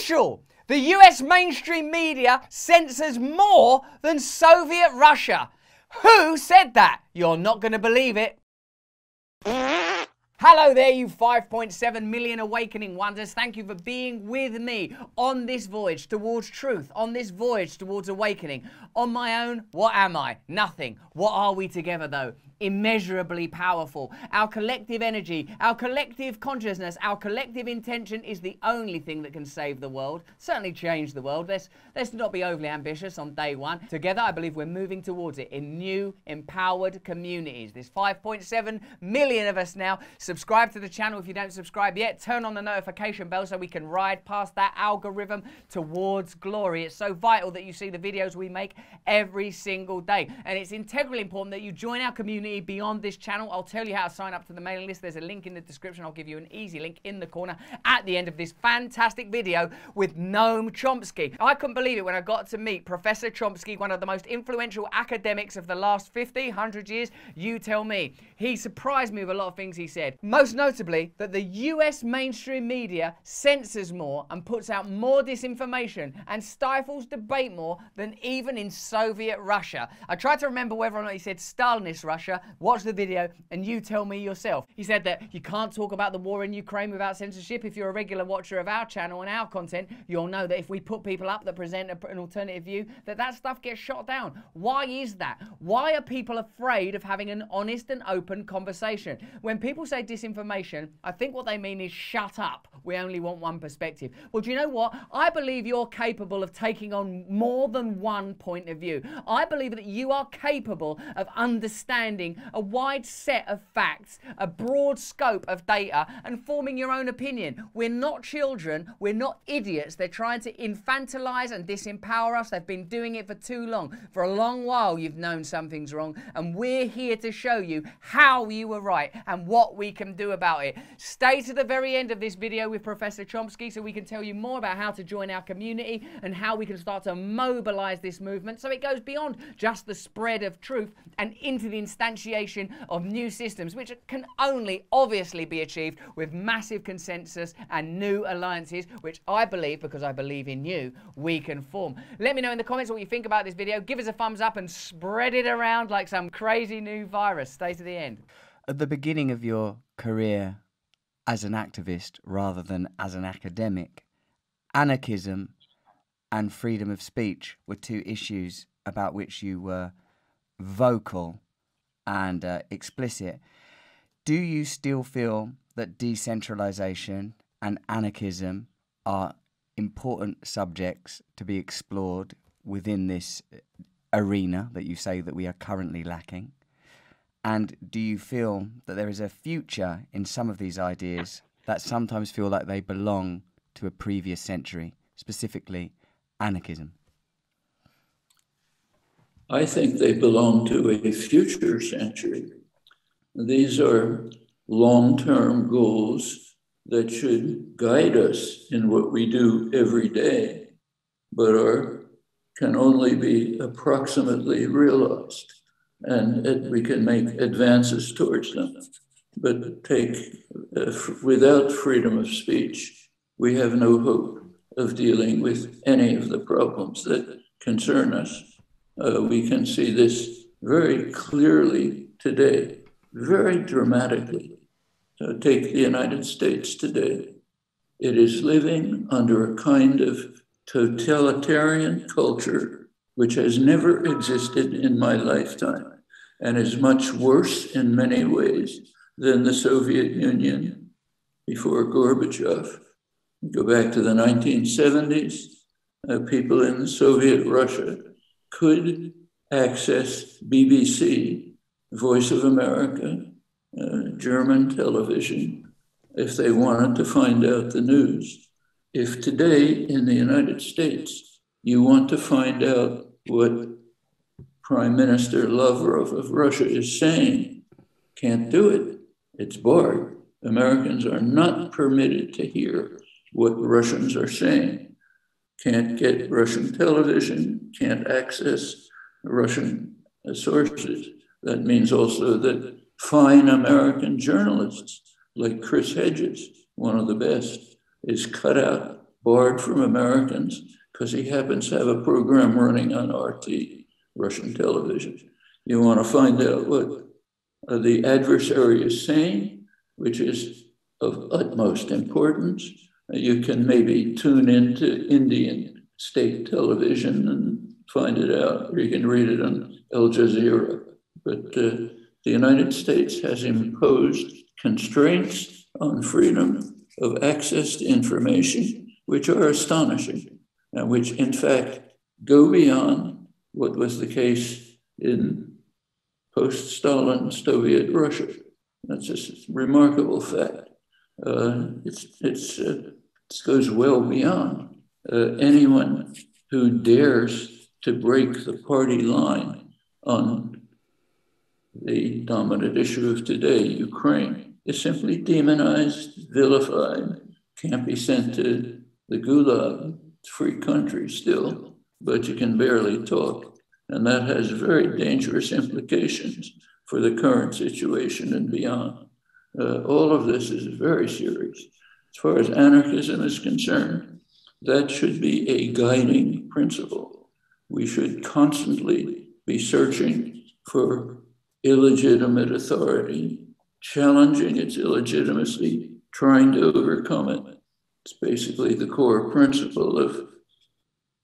official. The US mainstream media censors more than Soviet Russia. Who said that? You're not going to believe it. Hello there, you 5.7 million awakening wonders. Thank you for being with me on this voyage towards truth, on this voyage towards awakening. On my own, what am I? Nothing. What are we together, though? Immeasurably powerful. Our collective energy, our collective consciousness, our collective intention is the only thing that can save the world, certainly change the world. Let's not be overly ambitious on day one. Together, I believe we're moving towards it in new, empowered communities. There's 5.7 million of us now. Subscribe to the channel if you don't subscribe yet. Turn on the notification bell so we can ride past that algorithm towards glory. It's so vital that you see the videos we make every single day. And it's integrally important that you join our community beyond this channel. I'll tell you how to sign up to the mailing list. There's a link in the description. I'll give you an easy link in the corner at the end of this fantastic video with Noam Chomsky. I couldn't believe it when I got to meet Professor Chomsky, one of the most influential academics of the last 50, 100 years. You tell me. He surprised me with a lot of things he said. Most notably, that the US mainstream media censors more and puts out more disinformation and stifles debate more than even in Soviet Russia. I tried to remember whether or not he said Stalinist Russia. Watch the video and you tell me yourself. He said that you can't talk about the war in Ukraine without censorship. If you're a regular watcher of our channel and our content, you'll know that if we put people up that present an alternative view, that stuff gets shot down. Why is that? Why are people afraid of having an honest and open conversation? When people say disinformation, I think what they mean is shut up. We only want one perspective. Well, do you know what? I believe you're capable of taking on more than one point of view. I believe that you are capable of understanding a wide set of facts, a broad scope of data, and forming your own opinion. We're not children. We're not idiots. They're trying to infantilize and disempower us. They've been doing it for too long. For a long while, you've known something's wrong, and we're here to show you how you were right and what we can do about it. Stay to the very end of this video with Professor Chomsky so we can tell you more about how to join our community and how we can start to mobilize this movement so it goes beyond just the spread of truth and into the instantiation of new systems, which can only obviously be achieved with massive consensus and new alliances, which I believe, because I believe in you, we can form. Let me know in the comments what you think about this video. Give us a thumbs up and spread it around like some crazy new virus. Stay to the end. At the beginning of your career as an activist rather than as an academic, anarchism and freedom of speech were two issues about which you were vocal and explicit. Do you still feel that decentralization and anarchism are important subjects to be explored within this arena that you say that we are currently lacking? And do you feel that there is a future in some of these ideas that sometimes feel like they belong to a previous century, specifically anarchism? I think they belong to a future century. These are long-term goals that should guide us in what we do every day, but can only be approximately realized. And we can make advances towards them. But without freedom of speech, we have no hope of dealing with any of the problems that concern us. We can see this very clearly today, very dramatically. Take the United States today. It is living under a kind of totalitarian culture which has never existed in my lifetime and is much worse in many ways than the Soviet Union before Gorbachev. Go back to the 1970s, people in Soviet Russia could access BBC, Voice of America, German television, if they wanted to find out the news. If today in the United States, you want to find out what Prime Minister Lavrov of Russia is saying, can't do it. It's barred. Americans are not permitted to hear what Russians are saying. Can't get Russian television, can't access Russian sources. That means also that fine American journalists like Chris Hedges, one of the best, is cut out barred from Americans because he happens to have a program running on RT, Russian television. You want to find out what the adversary is saying, which is of utmost importance. You can maybe tune into Indian state television and find it out, or you can read it on Al Jazeera. But the United States has imposed constraints on freedom of access to information, which are astonishing, and which in fact go beyond what was the case in post-Stalin Soviet Russia. That's just a remarkable fact. It goes well beyond anyone who dares to break the party line on the dominant issue of today, Ukraine, is simply demonized, vilified, can't be sent to the gulag. It's a free country still, but you can barely talk. And that has very dangerous implications for the current situation and beyond. All of this is very serious. As far as anarchism is concerned, that should be a guiding principle. We should constantly be searching for illegitimate authority, challenging its illegitimacy, trying to overcome it. It's basically the core principle of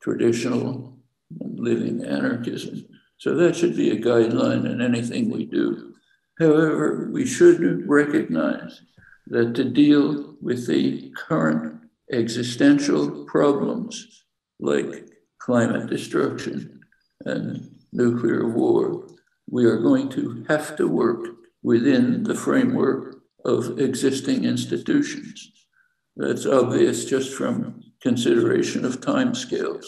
traditional living anarchism. So that should be a guideline in anything we do. However, we should recognize that to deal with the current existential problems like climate destruction and nuclear war, we are going to have to work within the framework of existing institutions. That's obvious just from consideration of timescales.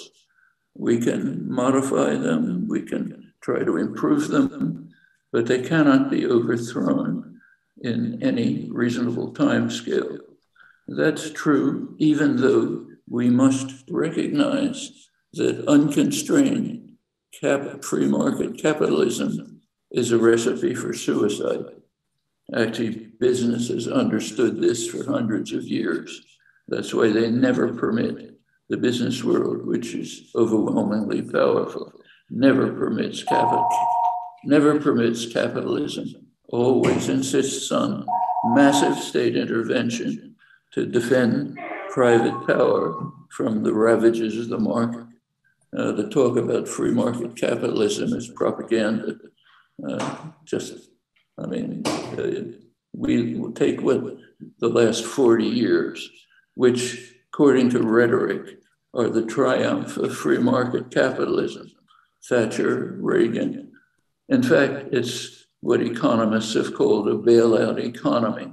We can modify them, we can try to improve them, but they cannot be overthrown in any reasonable timescale. That's true, even though we must recognize that unconstrained free market capitalism is a recipe for suicide. Actually, businesses understood this for hundreds of years. That's why they never permit the business world, which is overwhelmingly powerful, never permits capitalism, always insists on massive state intervention to defend private power from the ravages of the market. The talk about free market capitalism is propaganda. We will take what the last 40 years, which according to rhetoric are the triumph of free market capitalism, Thatcher, Reagan. In fact, it's what economists have called a bailout economy.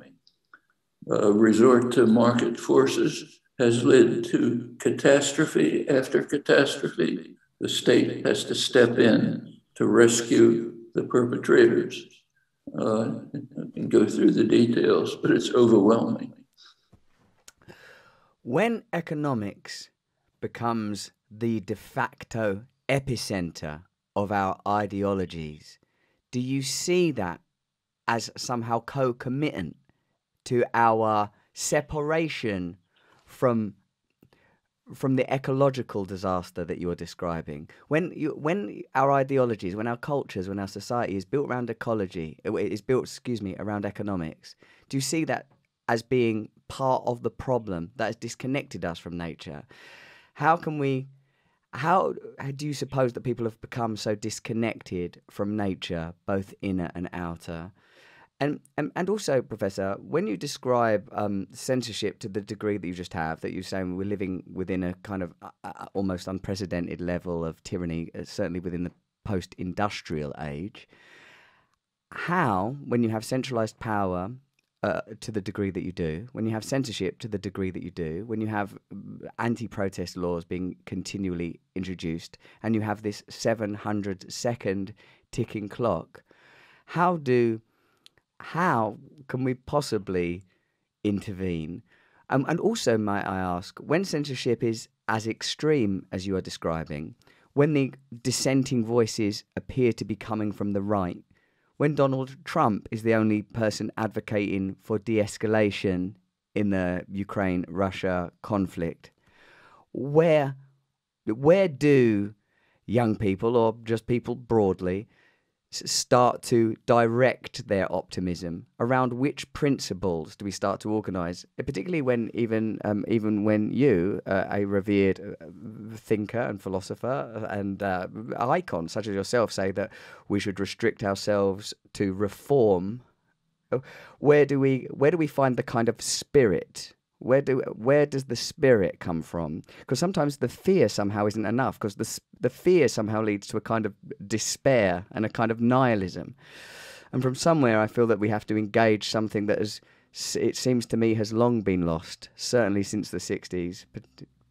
A resort to market forces has led to catastrophe after catastrophe. The state has to step in to rescue the perpetrators. I can go through the details, but it's overwhelming. When economics becomes the de facto epicenter of our ideologies, do you see that as somehow co-committant to our separation from the ecological disaster that you're describing? When our ideologies, when our cultures, when our society is built around ecology, is built, around economics, do you see that as being part of the problem that has disconnected us from nature? How do you suppose that people have become so disconnected from nature, both inner and outer? And also, Professor, when you describe censorship to the degree that you just have, that you're saying we're living within a kind of almost unprecedented level of tyranny, certainly within the post-industrial age, how, when you have centralized power to the degree that you do, when you have censorship to the degree that you do, when you have anti-protest laws being continually introduced, and you have this 700-second ticking clock, how can we possibly intervene? And also, might I ask, when censorship is as extreme as you are describing, when the dissenting voices appear to be coming from the right, when Donald Trump is the only person advocating for de-escalation in the Ukraine-Russia conflict, where do young people, or just people broadly, start to direct their optimism? Around which principles do we start to organise? Particularly when even when you, a revered thinker and philosopher and icon such as yourself, say that we should restrict ourselves to reform. Where do we find the kind of spirit? Where does the spirit come from? Because sometimes the fear somehow isn't enough, because the fear somehow leads to a kind of despair and a kind of nihilism. And from somewhere I feel that we have to engage something that it seems to me has long been lost, certainly since the 60s,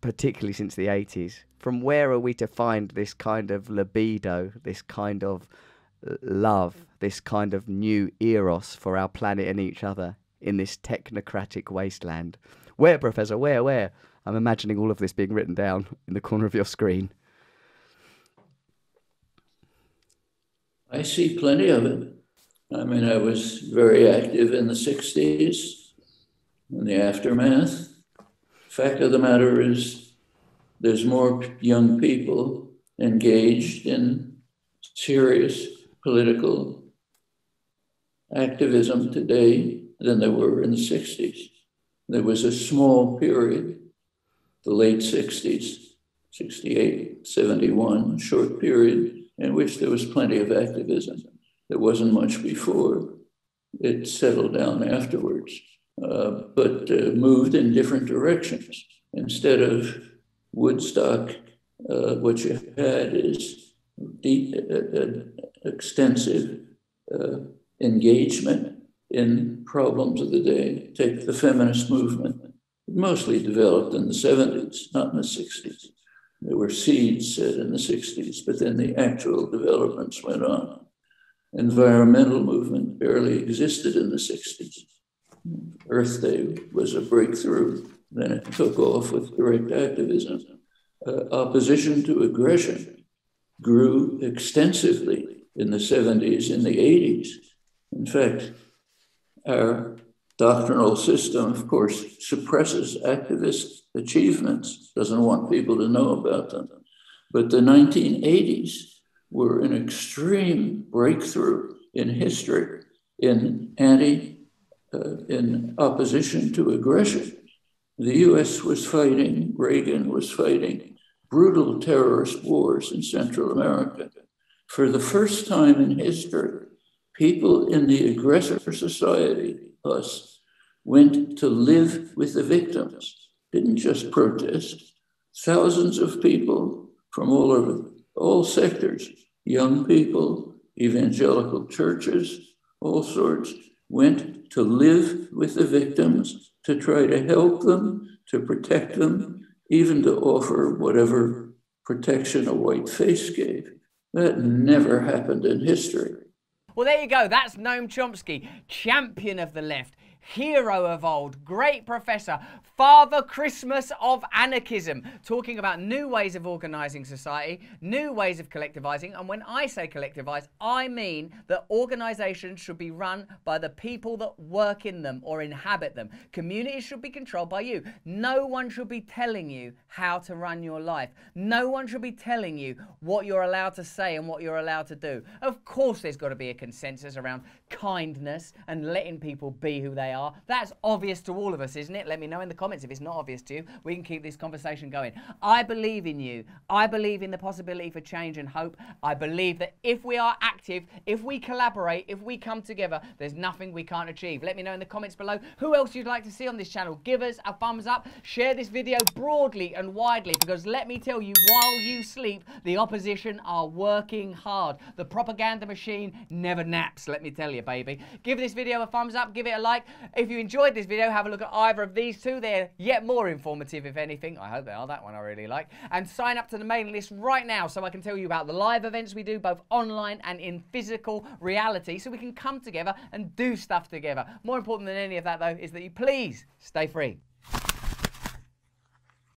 particularly since the 80s. From where are we to find this kind of libido, this kind of love, this kind of new eros for our planet and each other in this technocratic wasteland? Where, Professor? Where? I'm imagining all of this being written down in the corner of your screen. I see plenty of it. I mean, I was very active in the 60s, in the aftermath. Fact of the matter is, there's more young people engaged in serious political activism today than there were in the 60s. There was a small period, the late 60s, 68, 71, short period in which there was plenty of activism. There wasn't much before. It settled down afterwards, but moved in different directions. Instead of Woodstock, what you had is deep, extensive engagement in problems of the day. Take the feminist movement. It mostly developed in the 70s, not in the 60s. There were seeds set in the 60s, but then the actual developments went on. Environmental movement barely existed in the 60s. Earth Day was a breakthrough. Then it took off with direct activism. Opposition to aggression grew extensively in the 70s, in the 80s. In fact, our doctrinal system, of course, suppresses activist achievements, doesn't want people to know about them. But the 1980s were an extreme breakthrough in history in opposition to aggression. The US was fighting, Reagan was fighting brutal terrorist wars in Central America. For the first time in history, people in the aggressor society, us, went to live with the victims, didn't just protest. Thousands of people from all over, all sectors, young people, evangelical churches, all sorts, went to live with the victims, to try to help them, to protect them, even to offer whatever protection a white face gave. That never happened in history. Well, there you go. That's Noam Chomsky, champion of the left, hero of old, great professor, Father Christmas of anarchism, talking about new ways of organising society, new ways of collectivising. And when I say collectivise, I mean that organisations should be run by the people that work in them or inhabit them. Communities should be controlled by you. No one should be telling you how to run your life. No one should be telling you what you're allowed to say and what you're allowed to do. Of course, there's got to be a consensus around kindness and letting people be who they are. That's obvious to all of us, isn't it? Let me know in the comments if it's not obvious to you. We can keep this conversation going. I believe in you. I believe in the possibility for change and hope. I believe that if we are active, if we collaborate, if we come together, there's nothing we can't achieve. Let me know in the comments below who else you'd like to see on this channel. Give us a thumbs up. Share this video broadly and widely, because let me tell you, while you sleep, the opposition are working hard. The propaganda machine never naps, let me tell you, baby. Give this video a thumbs up. Give it a like. If you enjoyed this video, have a look at either of these two. They're yet more informative, if anything. I hope they are. That one I really like. And sign up to the mailing list right now so I can tell you about the live events we do, both online and in physical reality, so we can come together and do stuff together. More important than any of that, though, is that you please stay free.